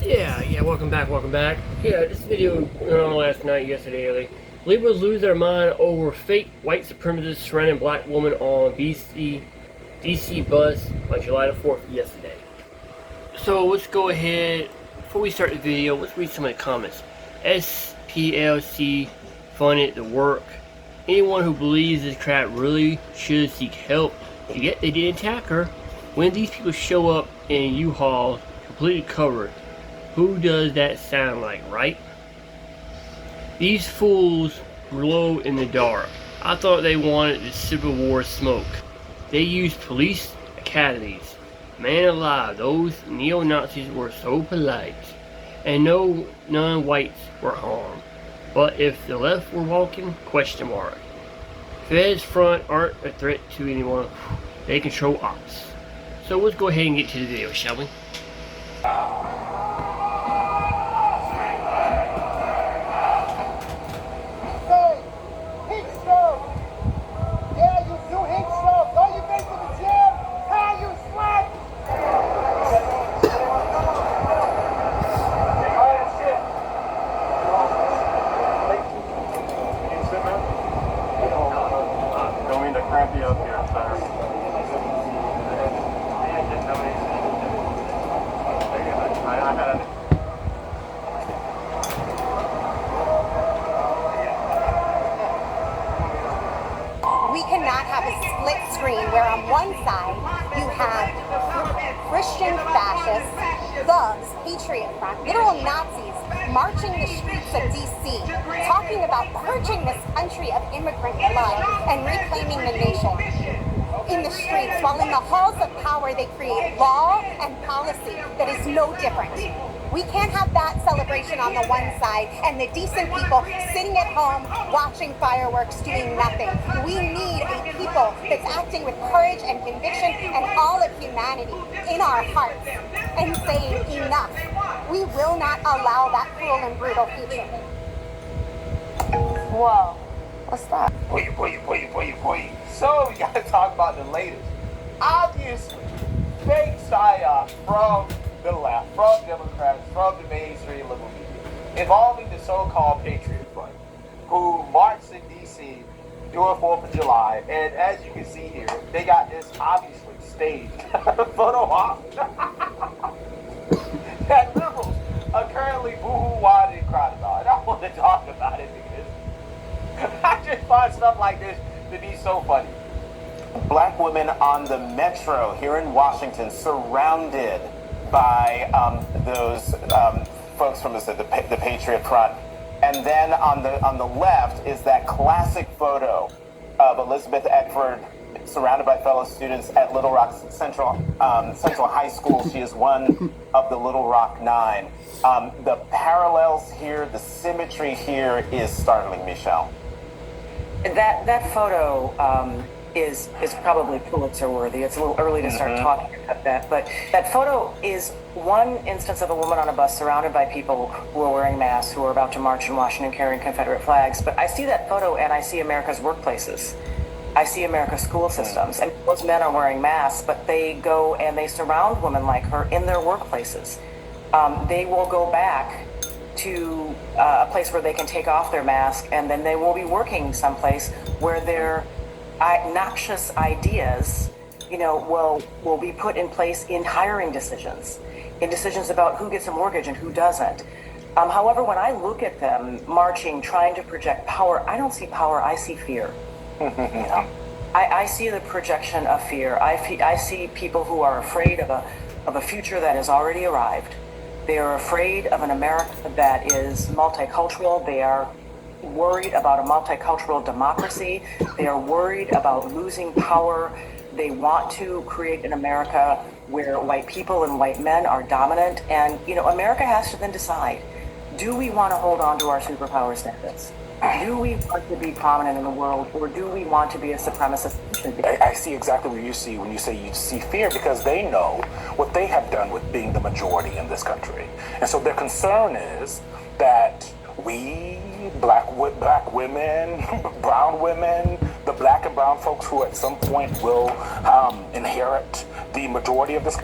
Yeah, welcome back. Yeah, this video went on last night, yesterday, early. Liberals lose their mind over fake white supremacists surrounding black woman on DC bus on July the 4th yesterday. So let's go ahead, before we start the video, let's read some of the comments. SPLC funded the work. Anyone who believes this crap really should seek help. Yet they didn't attack her. When these people show up in U-Haul completely covered, who does that sound like, right? These fools glow in the dark. I thought they wanted the Civil War smoke. They used police academies. Man alive, those neo-Nazis were so polite. And no non-whites were harmed. But if the left were walking, question mark. Feds front aren't a threat to anyone. They control ops. So let's go ahead and get to the video, shall we? We cannot have a split screen where on one side you have Christian fascists, thugs, patriot front, literal Nazis marching the streets of DC, talking about purging this country of immigrant blood and reclaiming the nation in the streets, while in the halls of power they create law and policy that is no different. We can't have that celebration on the one side and the decent people sitting at home watching fireworks doing nothing. We need a people that's acting with courage and conviction and all of humanity in our hearts and saying enough. We will not allow that cruel and brutal future. Whoa, what's that? Boy. So we gotta talk about the latest. Obviously, fake psyop from the left, from Democrats, from the mainstream liberal media, involving the so-called Patriot Front, who marched in D.C. during 4th of July, and as you can see here, they got this obviously staged photo op that liberals are currently boo-hoo-wide and cried about. I don't want to talk about it because I just find stuff like this to be so funny. Black women on the metro here in Washington surrounded by those folks from the Patriot Front. And then on the left is that classic photo of Elizabeth Eckford surrounded by fellow students at Little Rock Central High School. She is one of the Little Rock Nine. The parallels here, the symmetry here is startling, Michelle. That photo is probably Pulitzer worthy. It's a little early to start talking about that, but that photo is one instance of a woman on a bus surrounded by people who are wearing masks, who are about to march in Washington carrying Confederate flags. But I see that photo and I see America's workplaces. I see America's school systems. And those men are wearing masks, but they go and they surround women like her in their workplaces. They will go back to a place where they can take off their mask, and then they will be working someplace where their noxious ideas, will be put in place in hiring decisions, in decisions about who gets a mortgage and who doesn't. However, when I look at them marching, trying to project power, I don't see power, I see fear. I see the projection of fear. I see people who are afraid of a future that has already arrived. They are afraid of an America that is multicultural. They are worried about a multicultural democracy. They are worried about losing power. They want to create an America where white people and white men are dominant. And, America has to then decide, do we want to hold on to our superpower status? Do we want to be prominent in the world, or do we want to be a supremacist? I see exactly what you see when you say you see fear, because they know what they have done with being the majority in this country. And so their concern is that we, black women, brown women, the black and brown folks who at some point will inherit the majority of this.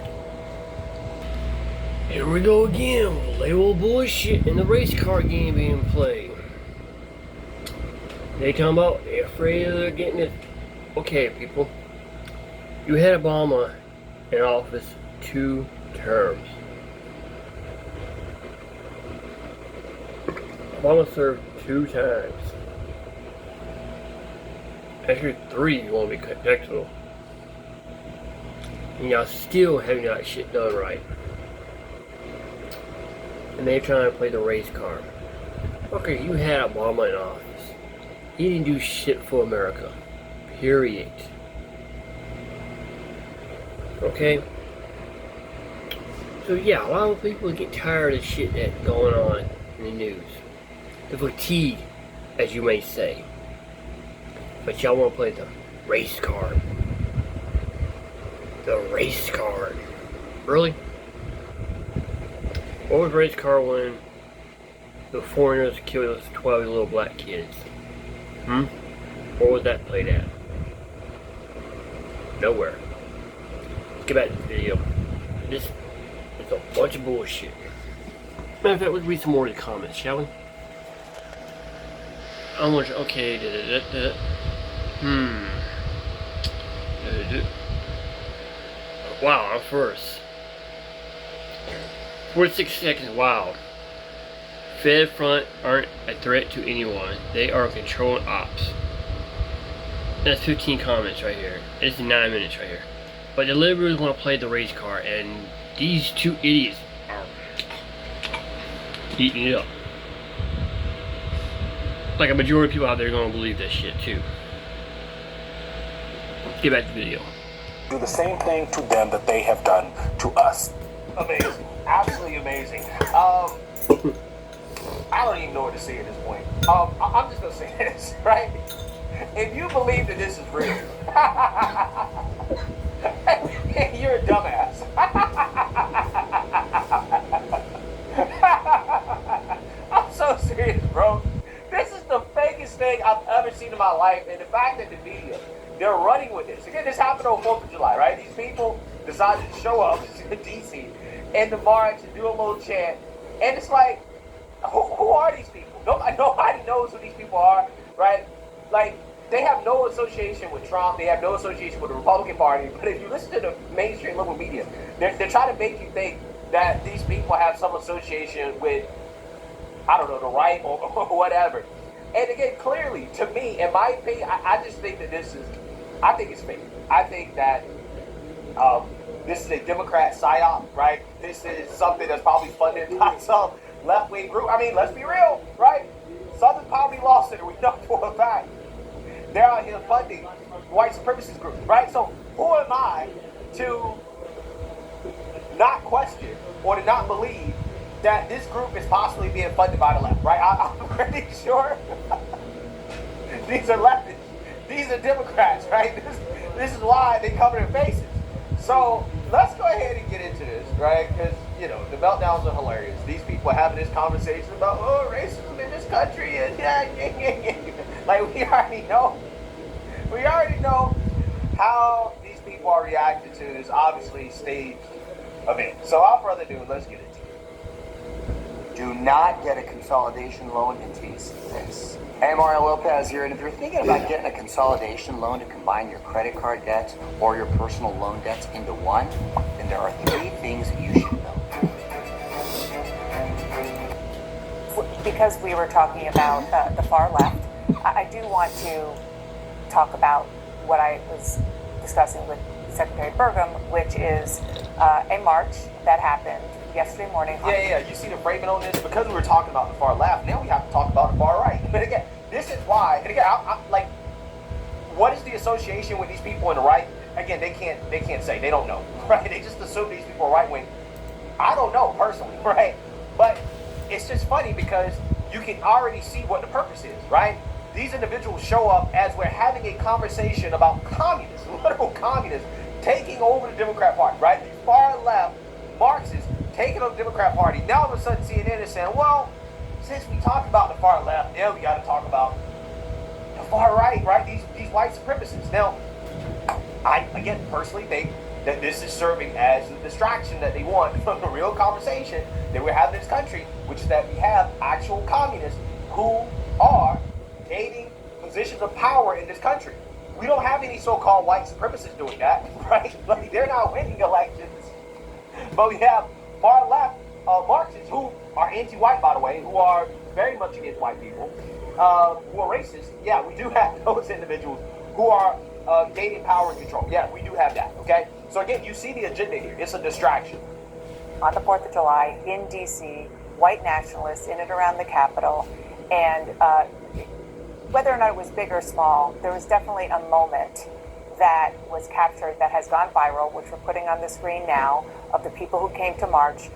Here we go again with label bullshit in the race car game being played. They talking about afraid of getting it. Okay, people. You had Obama in office 2 terms. Obama served 2 times. Actually 3 if you want to be contextual. And y'all still haven't got shit done right. And they're trying to play the race card. Okay, you had Obama in office. He didn't do shit for America. Period. Okay? So yeah, a lot of people get tired of shit that's going on in the news. The fatigue, as you may say. But y'all want to play the race card. The race card. Really? What was race card when the foreigners killed those 12 little black kids? Where was that played at? Nowhere. Let's get back to the video. This is a bunch of bullshit. Matter of fact, let's read some more of the comments, shall we? I want to, okay, Wow, I'm first. 46 seconds, wow. Fed Front aren't a threat to anyone. They are controlling ops. That's 15 comments right here. It's 9 minutes right here. But the liberals want to play the race card, and these 2 idiots are eating it up. Like a majority of people out there are going to believe this shit too. Get back to the video. Do the same thing to them that they have done to us. Amazing. Absolutely amazing. I don't even know what to say at this point. I'm just gonna say this, right? If you believe that this is real, you're a dumbass. I'm so serious, bro. This is the fakest thing I've ever seen in my life, and the fact that the media, they're running with this. Again, this happened on 4th of July, right? These people decided to show up in D.C. in the march and do a little chant, and it's like, who are these people? Nobody knows who these people are, right? Like, they have no association with Trump. They have no association with the Republican Party. But if you listen to the mainstream liberal media, they're trying to make you think that these people have some association with, I don't know, the right or whatever. And again, clearly, to me, in my opinion, I just think that I think it's fake. I think that this is a Democrat psyop, right? This is something that's probably funded by some left-wing group. I mean, let's be real, right? Southern Poverty Law Center, we know for a fact. They're out here funding white supremacist groups, right? So who am I to not question or to not believe that this group is possibly being funded by the left, right? I'm pretty sure these are leftists. These are Democrats, right? This is why they cover their faces. So let's go ahead and get into this, right? Because, you know, the meltdowns are hilarious. These people are having this conversation about, racism in this country, and like we already know. We already know how these people are reacting to this obviously staged event. So without further ado, let's get into it. Do not get a consolidation loan until you see this. Hey, Mario Lopez here, and if you're thinking about getting a consolidation loan to combine your credit card debts or your personal loan debts into one, then there are 3 things that you should know. Because we were talking about the far left, I do want to talk about what I was discussing with Secretary Burgum, which is a march that happened yesterday morning. Yeah. You see the framing on this? Because we were talking about the far left, now we have to talk about the far right. But again, this is why, and again, I'm like, what is the association with these people on the right? Again, they can't say. They don't know, right? They just assume these people are right-wing. I don't know personally, right? But it's just funny because you can already see what the purpose is, right? These individuals show up as we're having a conversation about communists, literal communists, taking over the Democrat Party, right? These far left Marxists taking over the Democrat Party. Now all of a sudden CNN is saying, well, since we talked about the far left, now we got to talk about the far right, right? These white supremacists. Now, I, again, personally think that this is serving as the distraction that they want from the real conversation that we're having in this country, which is that we have actual communists who are gaining positions of power in this country. We don't have any so-called white supremacists doing that, right? Like, they're not winning elections. But we have far left Marxists who are anti-white, by the way, who are very much against white people, who are racist. Yeah, we do have those individuals who are gaining power and control. Yeah, we do have that, okay? So again, you see the agenda here. It's a distraction. On the 4th of July in D.C., white nationalists in and around the Capitol, and whether or not it was big or small, there was definitely a moment that was captured that has gone viral, which we're putting on the screen now, of the people who came to march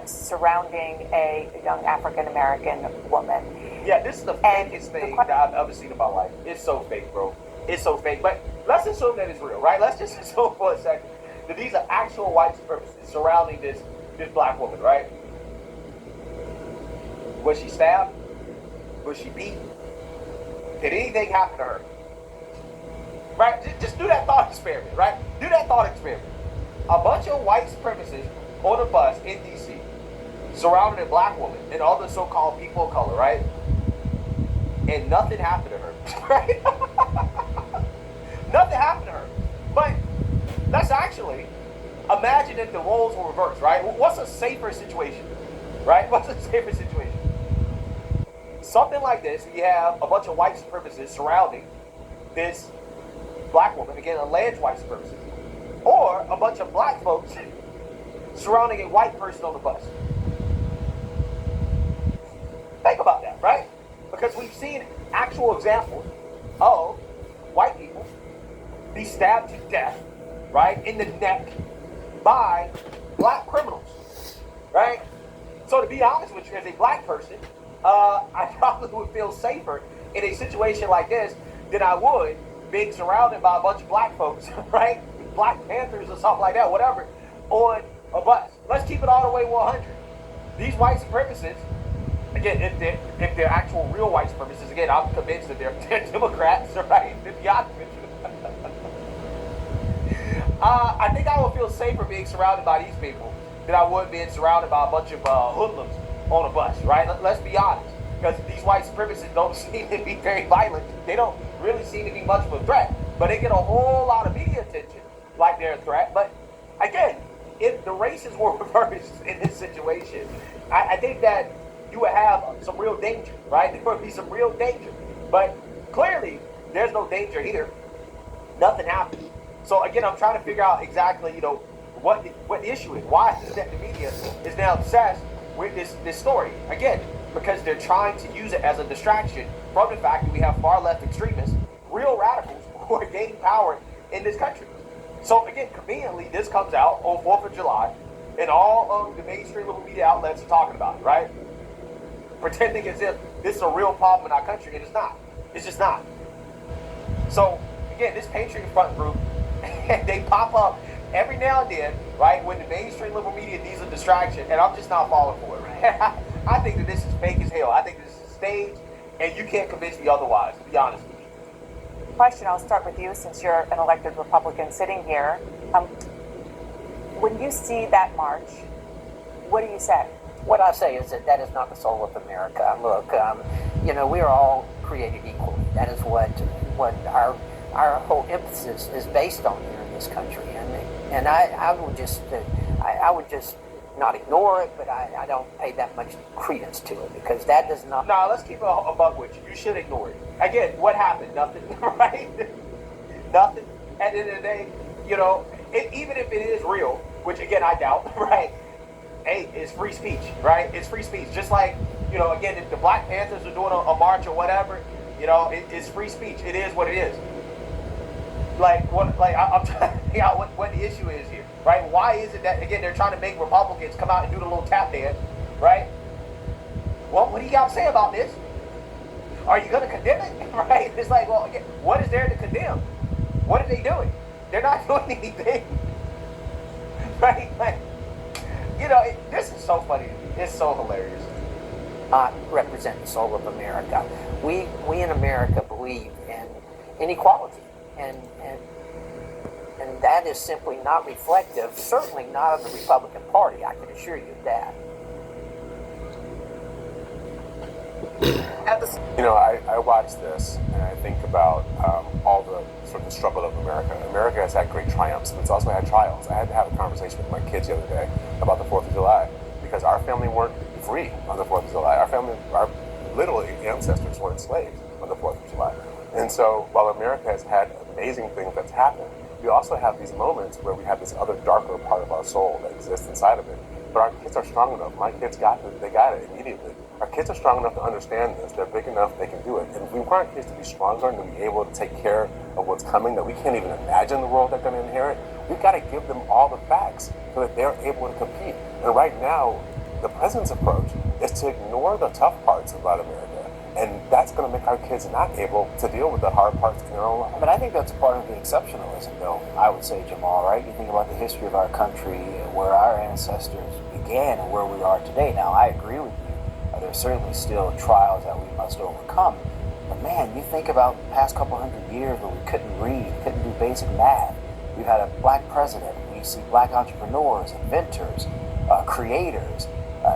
surrounding a young African-American woman. Yeah, this is the fakest thing that I've ever seen in my life. It's so fake, bro. It's so fake. But let's assume that it's real, right? Let's just assume for a second that these are actual white supremacists surrounding this black woman, right? Was she stabbed? Was she beat? Did anything happen to her? Right? Just do that thought experiment, right? Do that thought experiment. A bunch of white supremacists on a bus in D.C. surrounding a black woman and other so-called people of color, right? And nothing happened to her, right? Nothing happened to her. But let's actually imagine if the roles were reversed, right? What's a safer situation, right? What's a safer situation? Something like this, you have a bunch of white supremacists surrounding this black woman, again, alleged white supremacist, or a bunch of black folks surrounding a white person on the bus. Think about that, right? Because we've seen actual examples of white people be stabbed to death, right, in the neck by black criminals, right? So to be honest with you, as a black person, I probably would feel safer in a situation like this than I would being surrounded by a bunch of black folks, right? Black Panthers or something like that, whatever, on a bus. Let's keep it all the way 100. These white supremacists, again, if they're actual real white supremacists, again, I'm convinced that they're Democrats, right? To be honest with you. I think I would feel safer being surrounded by these people than I would being surrounded by a bunch of hoodlums on a bus, right? Let's be honest. Because these white supremacists don't seem to be very violent. They don't really seem to be much of a threat. But they get a whole lot of media attention like they're a threat. But again, if the races were reversed in this situation, I think that you would have some real danger, right? There would be some real danger. But clearly, there's no danger here. Nothing happens. So again, I'm trying to figure out exactly, what the issue is. Why is it that the media is now obsessed with this story? Again, because they're trying to use it as a distraction from the fact that we have far left extremists, real radicals, who are gaining power in this country. So again, conveniently, this comes out on 4th of July, and all of the mainstream little media outlets are talking about it, right? Pretending as if this is a real problem in our country, and it's not. It's just not. So again, this Patriot Front group, they pop up every now and then, right, when the mainstream liberal media needs a distraction, and I'm just not falling for it, right? I think that this is fake as hell. I think this is staged, and you can't convince me otherwise, to be honest with you. Question, I'll start with you since you're an elected Republican sitting here. When you see that march, what do you say? What I say is that is not the soul of America. Look, we are all created equally. That is what our whole emphasis is based on here in this country. And I would just not ignore it, but I don't pay that much credence to it because that does not. Nah, let's keep it a buck with you. You should ignore it. Again, what happened? Nothing, right? Nothing. At the end of the day, even if it is real, which again I doubt, right? Hey, it's free speech, right? It's free speech. Just like, again, if the Black Panthers are doing a march or whatever, it's free speech. It is what it is. I'm trying to figure out what the issue is here, right? Why is it that, again, they're trying to make Republicans come out and do the little tap dance, right? Well, what do you got to say about this? Are you going to condemn it, right? It's like, well, again, what is there to condemn? What are they doing? They're not doing anything, right? Like, this is so funny to me. It's so hilarious. Represent the soul of America. We in America believe in equality, and And that is simply not reflective, certainly not of the Republican Party, I can assure you of that. You know, I watch this and I think about all the sort of the struggle of America. America has had great triumphs, but it's also had trials. I had to have a conversation with my kids the other day about the 4th of July because our family weren't free on the 4th of July. Our literally ancestors were enslaved on the 4th of July. And so while America has had amazing things that's happened, we also have these moments where we have this other darker part of our soul that exists inside of it. But our kids are strong enough. My kids got it immediately. Our kids are strong enough to understand this. They're big enough, they can do it. And if we want our kids to be stronger and to be able to take care of what's coming, that we can't even imagine the world they're going to inherit, we've got to give them all the facts so that they're able to compete. And right now, the president's approach is to ignore the tough parts about America. And that's going to make our kids not able to deal with the hard parts in their own life. But I think that's part of the exceptionalism, though, I would say, Jamal, right? You think about the history of our country, where our ancestors began and where we are today. Now, I agree with you. There's certainly still trials that we must overcome. But man, you think about the past couple hundred years where we couldn't read, couldn't do basic math. We've had a black president. We see black entrepreneurs, inventors, creators.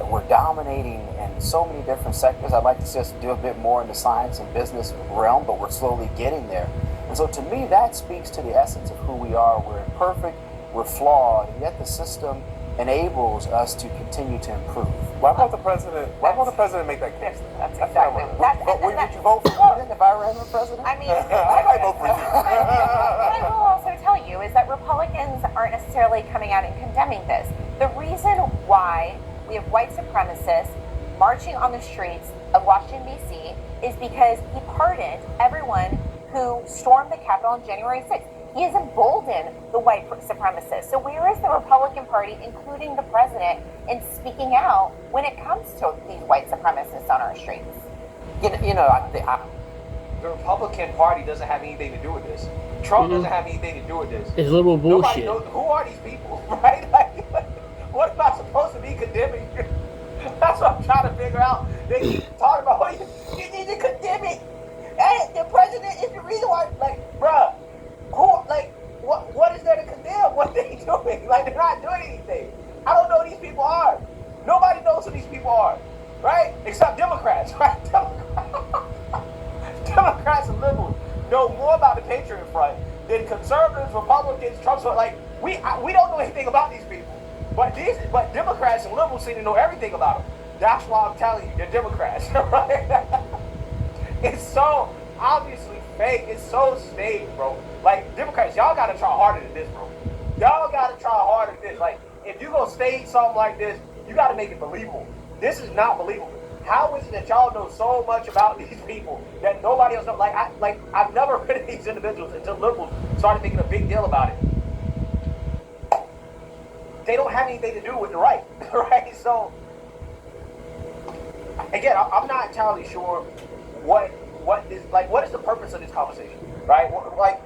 We're dominating in so many different sectors. I'd like to see us do a bit more in the science and business realm, but we're slowly getting there. And so to me, that speaks to the essence of who we are. We're imperfect, we're flawed, and yet the system enables us to continue to improve. Why won't the president make that case? That's exactly. Would you vote for Biden if I ran for president? I mean, I might vote for you. what I will also tell you is that Republicans aren't necessarily coming out and condemning this. The reason why we have white supremacists marching on the streets of Washington, D.C. is because he pardoned everyone who stormed the Capitol on January 6th. He has emboldened the white supremacists. So where is the Republican Party, including the president, in speaking out when it comes to these white supremacists on our streets? The Republican Party doesn't have anything to do with this. Trump doesn't have anything to do with this. It's liberal bullshit. Who are these people, right? Like, what am I supposed to be condemning? That's what I'm trying to figure out. They keep talking about, you need to condemn it. Hey, the president is the reason why. Like, bruh, what is there to condemn? What are they doing? Like, they're not doing anything. I don't know who these people are. Nobody knows who these people are, right? Except Democrats, right? Democrats and liberals know more about the Patriot Front than conservatives, Republicans, Trump's. Like, we don't know anything about these people. But Democrats and liberals seem to know everything about them. That's why I'm telling you, they're Democrats, right? It's so obviously fake. It's so staged, bro. Like, Democrats, y'all gotta try harder than this, bro. Y'all gotta try harder than this. Like, if you gonna stage something like this, you gotta make it believable. This is not believable. How is it that y'all know so much about these people that nobody else knows? I've never heard of these individuals until liberals started making a big deal about it. They don't have anything to do with the right, right? So, again, I'm not entirely sure what is the purpose of this conversation, right? Like,